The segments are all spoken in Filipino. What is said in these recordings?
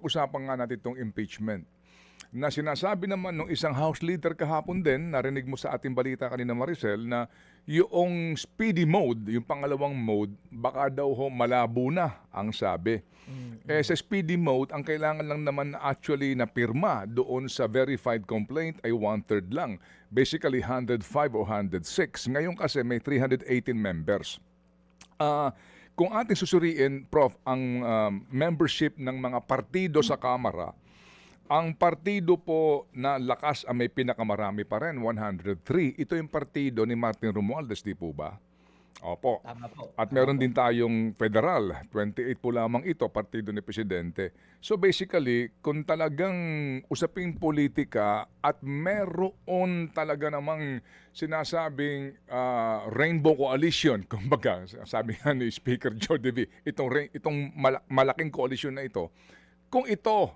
pag-usapan nga natin itong impeachment. Na sinasabi naman ng isang House leader kahapon din, narinig mo sa ating balita kanina Maricel, na yung speedy mode, yung pangalawang mode, baka daw ho malabo na ang sabi. Sa speedy mode, ang kailangan lang naman actually na pirma doon sa verified complaint ay 1/3 lang. Basically 105 o 106. Ngayon kasi may 318 members. Kung ating susuriin, Prof, ang membership ng mga partido sa Kamara, ang partido po na lakas ang may pinakamarami pa rin, 103. Ito yung partido ni Martin Romualdez, di po ba? Opo. Tama po, At tama meron po. din tayong federal, 28 po lamang ito, partido ni Presidente. So basically, kung talagang usaping politika at meron talaga namang sinasabing rainbow coalition, kumbaga, sabi nga ni Speaker Joe Devy, itong malaking coalition na ito, kung ito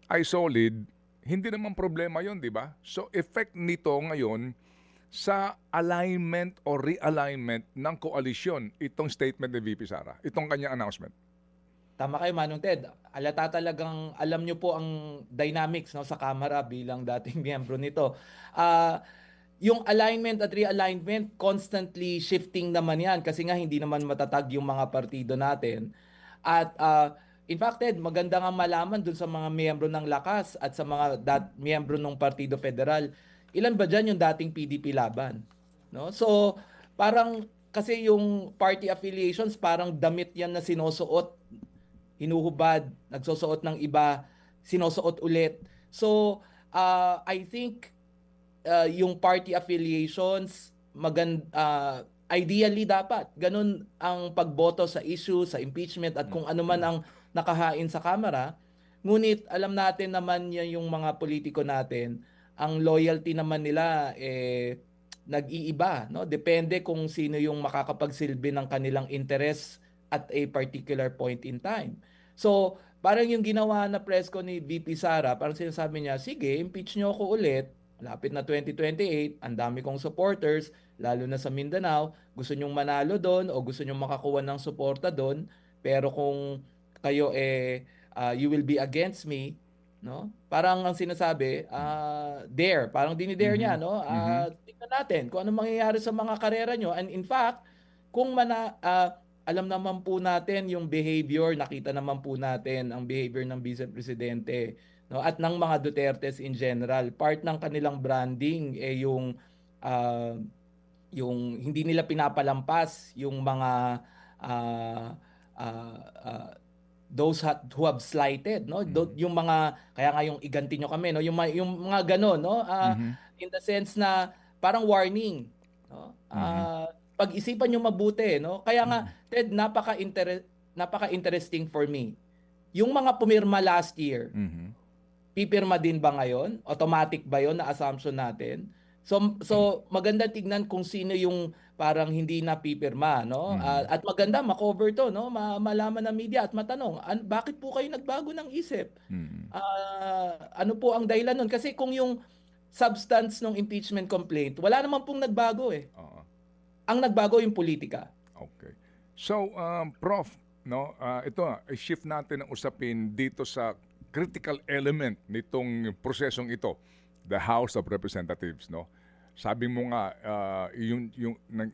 ay solid, hindi naman problema yon, di ba? So effect nito ngayon sa alignment o realignment ng koalisyon, itong statement ni VP Sara, itong kanyang announcement. Tama kayo, Manong Ted. Alata talagang alam nyo po ang dynamics, no, sa Kamara bilang dating miyembro nito. Yung alignment at realignment, constantly shifting naman yan kasi nga hindi naman matatag yung mga partido natin. At in fact, Ted, maganda nga malaman dun sa mga miyembro ng Lakas at sa mga miyembro ng Partido Federal, ilan ba dyan yung dating PDP laban? No? So, parang kasi yung party affiliations, parang damit yan na sinusuot, hinuhubad, nagsusuot ng iba, sinusuot ulit. So, I think yung party affiliations, ideally dapat ganun ang pagboto sa issue, sa impeachment at kung ano man ang nakahain sa Kamara. Ngunit alam natin naman yan yung mga politiko natin, ang loyalty naman nila nag-iiba, no? Depende kung sino yung makakapagsilbi ng kanilang interest at a particular point in time. So, parang yung ginawa na presko ni VP Sara, parang sinasabi niya, sige, impeach nyo ako ulit. Malapit na 2028, ang dami kong supporters, lalo na sa Mindanao. Gusto nyong manalo doon o gusto nyong makakuha ng suporta doon. Pero kung kayo you will be against me, no? Parang ang sinasabi, dare, parang dinidare niya, no? Tingnan natin kung ano mangyayari sa mga karera nyo. And in fact, kung alam naman po natin yung behavior, nakita naman po natin ang behavior ng Vice Presidente, no, at ng mga Dutertes in general. Part ng kanilang branding uh, yung hindi nila pinapalampas yung mga uh, uh, uh, who have slighted, no, yung mga kaya nga yung iganti nyo kami, no, yung mga ganon, no, in the sense na parang warning, no, pag-isipan nyo mabuti, no, kaya nga Ted, napaka-interesting for me yung mga pumirma last year. Pipirma din ba ngayon? Automatic ba yon na assumption natin? So maganda tignan kung sino yung parang hindi na pipirma, no? At maganda ma-cover to, no? Malaman ng media at matanong, bakit po kayo nagbago ng isip? Ano po ang dahilan nun? Kasi kung yung substance ng impeachment complaint, wala naman pong nagbago eh. Ang nagbago yung politika. Okay. So, Prof, no, ito i-shift natin ang usapin dito sa critical element nitong prosesong ito, the House of Representatives, no? Sabi mo nga,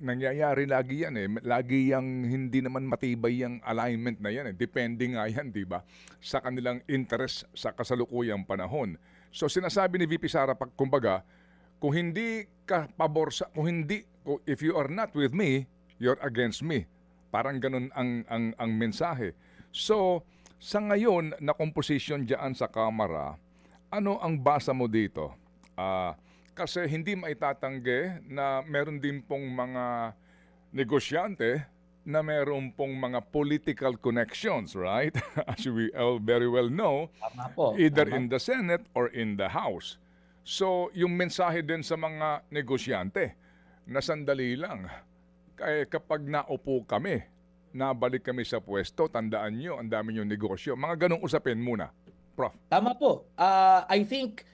nangyayari lagi yan eh. Lagi yang hindi naman matibay yung alignment na yan eh. Depende nga yan, di ba? Sa kanilang interest sa kasalukuyang panahon. So sinasabi ni VP Sara, kumbaga, kung hindi ka pabor sa, if you are not with me, you're against me. Parang ganun ang mensahe. So, sa ngayon na composition diyan sa Kamara, ano ang basa mo dito? Kasi hindi maitatanggi na meron din pong mga negosyante na meron pong mga political connections, right? As we all very well know, Tama po. either Tama. in the Senate or in the House. So, yung mensahe din sa mga negosyante na sandali lang, kapag naupo kami, nabalik kami sa pwesto, tandaan nyo, ang dami yung negosyo. Mga ganong usapin muna. Prof. Tama po. I think,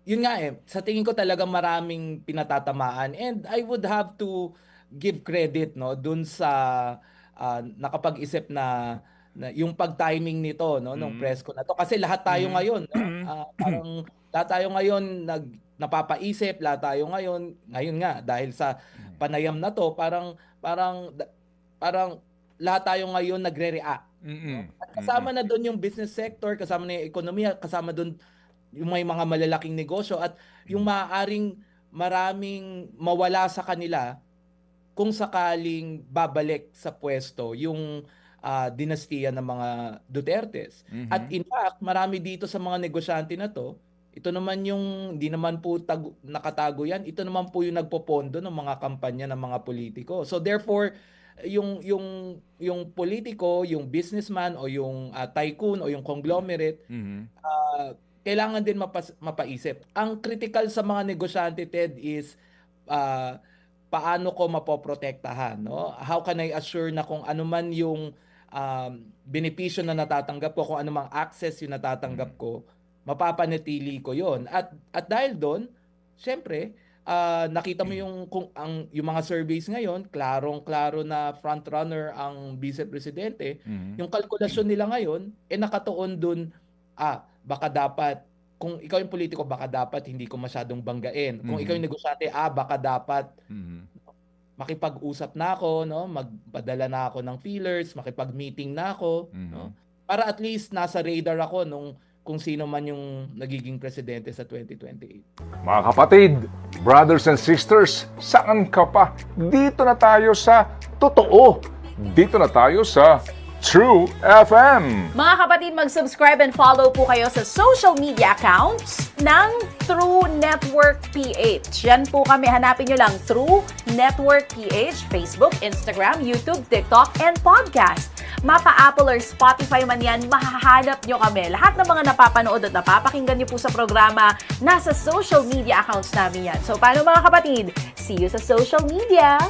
yun nga eh, sa tingin ko talagang maraming pinatatamaan and I would have to give credit, no, dun sa nakapag-isip na na yung pag-timing nito, no, nung press ko na to, kasi lahat tayo ngayon, no, parang lahat tayo ngayon napapaisip, lahat tayo ngayon nga dahil sa panayam na to, parang lahat tayo ngayon nagre-react, no? At kasama na doon yung business sector, kasama na yung ekonomiya, kasama doon yung may mga malalaking negosyo at yung maaaring maraming mawala sa kanila kung sakaling babalik sa pwesto yung dinastiya ng mga Dutertes. At in fact, marami dito sa mga negosyante na to, ito naman yung, hindi naman po nakatago yan, ito naman po yung nagpopondo ng mga kampanya ng mga politiko. So therefore, yung politiko, yung businessman o yung tycoon o yung conglomerate, kailangan din mapaisip. Ang critical sa mga negosyante, Ted, is paano ko mapoprotektahan, no? How can I assure na kung ano man yung benepisyo na natatanggap ko, kung ano mang access yung natatanggap ko, mapapanatili ko yon. At dahil doon, syempre, nakita mo yung mga surveys ngayon, klarong-klaro na frontrunner ang vice presidente. Yung kalkulasyon nila ngayon nakatuon doon, baka dapat, kung ikaw yung politiko, baka dapat hindi ko masyadong banggain. Kung ikaw yung negosyante, baka dapat makipag-usap na ako, no? Magpadala na ako ng feelers, makipag-meeting na ako, no? Para at least nasa radar ako kung sino man yung nagiging presidente sa 2028. Mga kapatid, brothers and sisters, saan ka pa? Dito na tayo sa totoo. Dito na tayo sa True FM. Mga kapatid, mag-subscribe and follow po kayo sa social media accounts ng True Network PH. Yan po kami. Hanapin nyo lang True Network PH, Facebook, Instagram, YouTube, TikTok, and podcast. Mapa Apple or Spotify man yan, mahahanap nyo kami. Lahat ng mga napapanood at napapakinggan nyo po sa programa, nasa social media accounts namin yan. So, paano mga kapatid? See you sa social media!